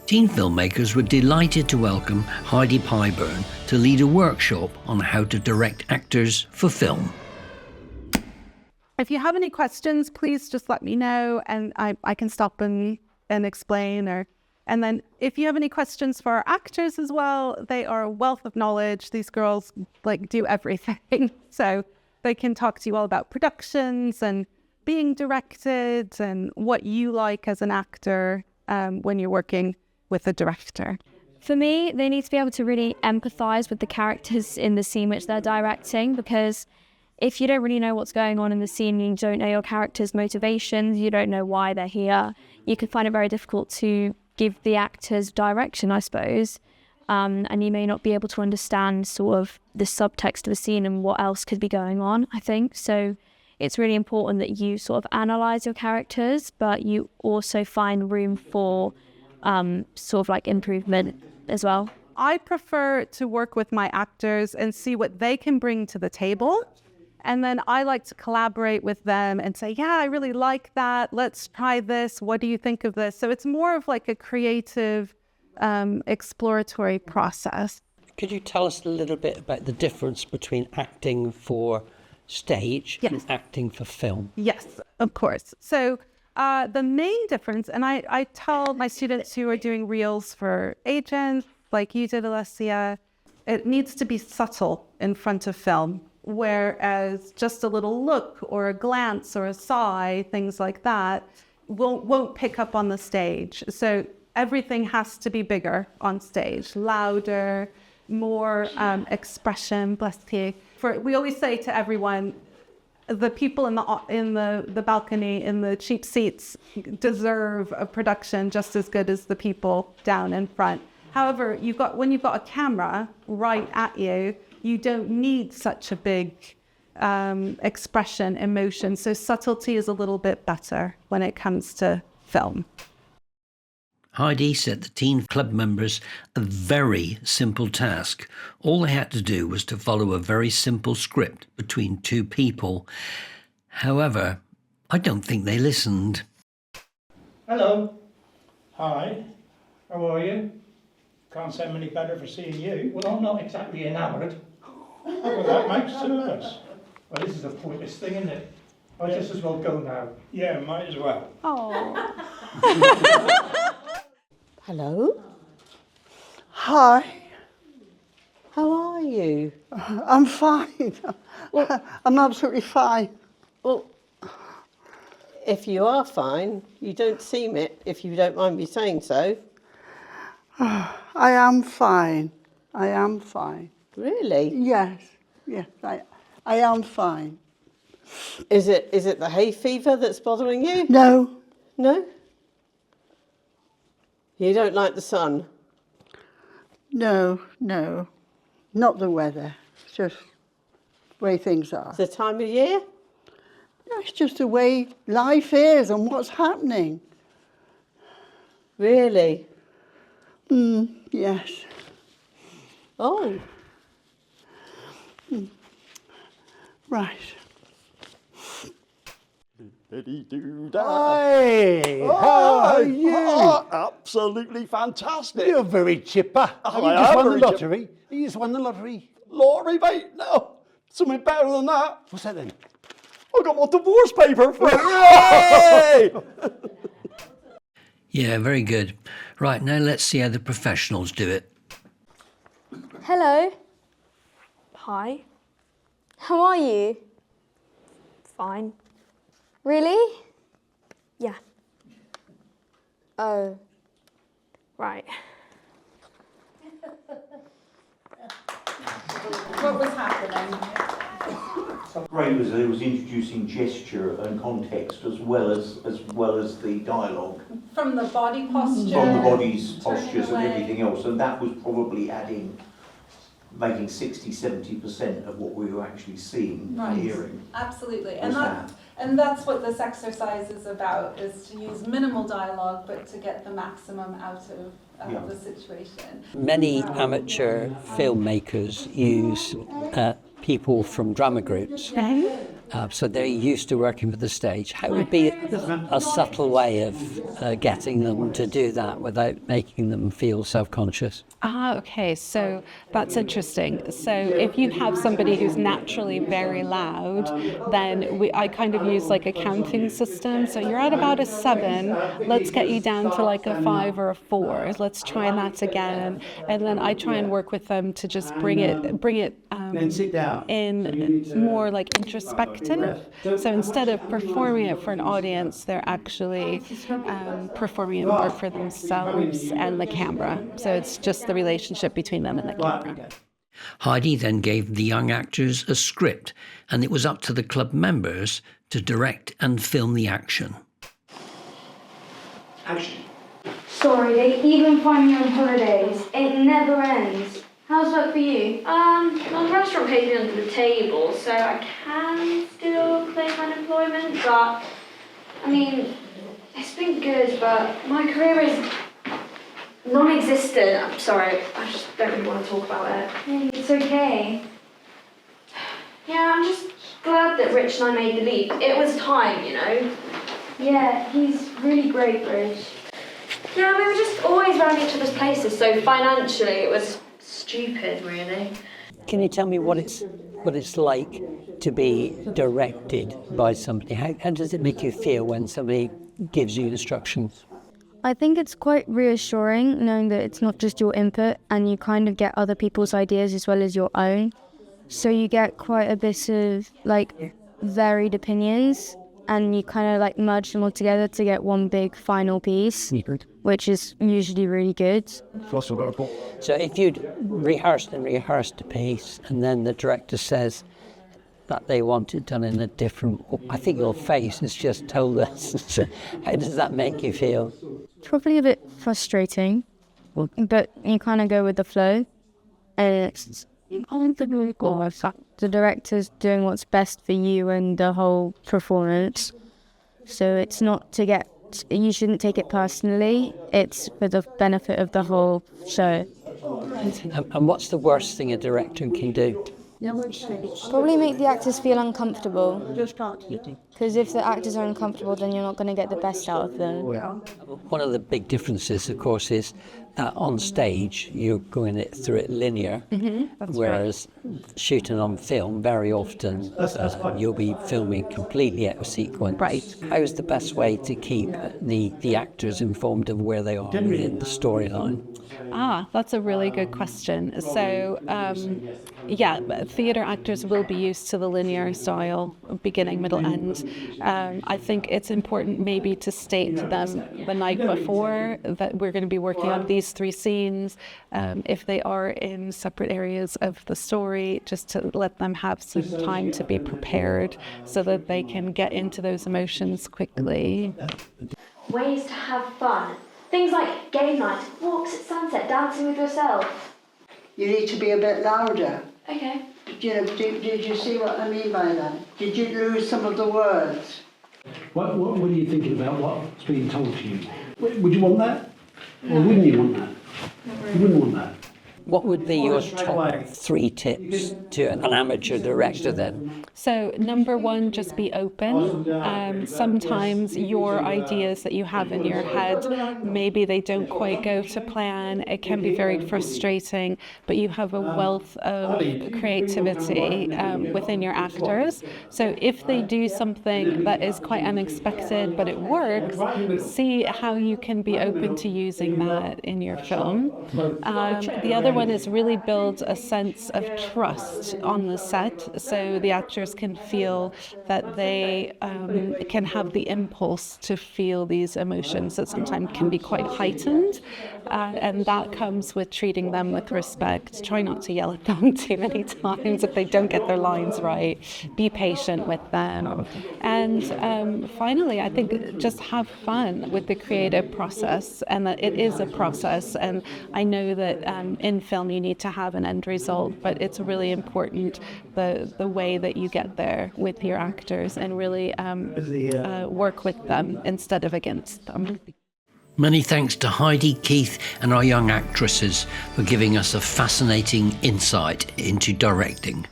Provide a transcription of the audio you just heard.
Teen filmmakers were delighted to welcome Heidi Pyburn to lead a workshop on how to direct actors for film. If you have any questions, please just let me know and I can stop and explain. And then if you have any questions for our actors as well, they are a wealth of knowledge. These girls do everything. So they can talk to you all about productions and being directed and what you like as an actor when you're working with a director. For me, they need to be able to really empathise with the characters in the scene which they're directing, because if you don't really know what's going on in the scene, you don't know your character's motivations, you don't know why they're here, you can find it very difficult to give the actors direction, I suppose. And you may not be able to understand sort of the subtext of a scene and what else could be going on, I think. So it's really important that you sort of analyse your characters, but you also find room for improvement as well. I prefer to work with my actors and see what they can bring to the table. And then I like to collaborate with them and say, yeah, I really like that. Let's try this. What do you think of this? So it's more of like a creative, exploratory process. Could you tell us a little bit about the difference between acting for stage and acting for film? Yes, of course. So the main difference, and I tell my students who are doing reels for agents, like you did, Alessia, it needs to be subtle in front of film, whereas just a little look or a glance or a sigh, things like that, won't pick up on the stage. So everything has to be bigger on stage, louder, more expression, bless you. We always say to everyone, the people in the balcony, in the cheap seats, deserve a production just as good as the people down in front. However, when you've got a camera right at you, you don't need such a big expression, emotion. So subtlety is a little bit better when it comes to film. Heidi set the teen club members a very simple task. All they had to do was to follow a very simple script between two people. However, I don't think they listened. Hello. Hi. How are you? Can't say I'm any better for seeing you. Well, I'm not exactly enamoured. Well, that makes two of us. Well, this is a pointless thing, isn't it? I just as well go now. Yeah, might as well. Oh. Hello. Hi. How are you? I'm fine. Well, I'm absolutely fine. Well, if you are fine, you don't seem it, if you don't mind me saying so. I am fine. I am fine. Really? Yes, I am fine. Is it the hay fever that's bothering you? No. No? You don't like the sun? No. Not the weather. It's just the way things are. It's the time of year? No, it's just the way life is and what's happening. Really? Yes. Oh. Right. Hey! How are you? Oh, absolutely fantastic. You're very chipper. Have you just won the lottery? You just won the lottery. Lottery, mate? No. Something better than that. What's that then? I got my divorce paper for it. Yay! Yeah, very good. Right, now let's see how the professionals do it. Hello. Hi. How are you? Fine. Really? Yeah. Oh. Right. What was happening? Ray was introducing gesture and context as well as the dialogue. From the body posture. From the body's postures and everything else, and that was probably making 60-70% of what we were actually seeing and hearing. Absolutely, and that's what this exercise is about: is to use minimal dialogue, but to get the maximum out of the situation. Many amateur filmmakers use people from drama groups. So they're used to working with the stage. How would be a subtle way of getting them to do that without making them feel self-conscious? Okay, so that's interesting. So if you have somebody who's naturally very loud, then I kind of use like a counting system. So you're at about a 7, let's get you down to like a 5 or a 4. Let's try that again. And then I try and work with them to just bring it in more like introspective. So instead of performing it for an audience, they're actually performing it more for themselves and the camera. So it's just the relationship between them and the camera. Heidi then gave the young actors a script, and it was up to the club members to direct and film the action. Action. Sorry, they even find me on holidays. It never ends. How's that for you? Well, the restaurant pays me under the table, so I can still claim unemployment, but, I mean, it's been good, but my career is non-existent. I'm sorry, I just don't really want to talk about it. Hey, it's okay. Yeah, I'm just glad that Rich and I made the leap. It was time, you know? Yeah, he's really great, Rich. Yeah, we were just always around each other's places, so financially it was stupid, really. Can you tell me what it's like to be directed by somebody? How does it make you feel when somebody gives you instructions? I think it's quite reassuring knowing that it's not just your input and you kind of get other people's ideas as well as your own. So you get quite a bit of like varied opinions and you kind of like merge them all together to get one big final piece, which is usually really good. So if you'd rehearsed a piece and then the director says that they want it done in a different, I think your face has just told us. So how does that make you feel? Probably a bit frustrating, but you kind of go with the flow. And it's the director's doing what's best for you and the whole performance. So it's not to get, you shouldn't take it personally. It's for the benefit of the whole show. And what's the worst thing a director can do? Probably make the actors feel uncomfortable. Because if the actors are uncomfortable, then you're not going to get the best out of them. One of the big differences, of course, is that on stage you're going through it linear, whereas shooting on film, very often you'll be filming completely out of sequence. Right. How is the best way to keep the actors informed of where they are in the storyline? That's a really good question. So, theatre actors will be used to the linear style, beginning, middle, end. I think it's important maybe to state to them the night before that we're going to be working on these 3 scenes. If they are in separate areas of the story, just to let them have some time to be prepared so that they can get into those emotions quickly. Ways to have fun. Things like game night, walks at sunset, dancing with yourself. You need to be a bit louder. Okay. Did you see what I mean by that? Did you lose some of the words? What are you thinking about what's being told to you? Would you want that? Or wouldn't you want that? You wouldn't want that. What would be your top 3 tips to an amateur director then? So number 1, just be open. Sometimes your ideas that you have in your head, maybe they don't quite go to plan. It can be very frustrating, but you have a wealth of creativity within your actors. So if they do something that is quite unexpected, but it works, see how you can be open to using that in your film. The other one is really build a sense of trust on the set, so the actors can feel that they can have the impulse to feel these emotions that sometimes can be quite heightened, and that comes with treating them with respect. Try not to yell at them too many times if they don't get their lines right. Be patient with them. And finally, I think just have fun with the creative process, and that it is a process, and I know that in film you need to have an end result, but it's really important the way that you get there with your actors and really work with them instead of against them. Many thanks to Heidi, Keith and our young actresses for giving us a fascinating insight into directing.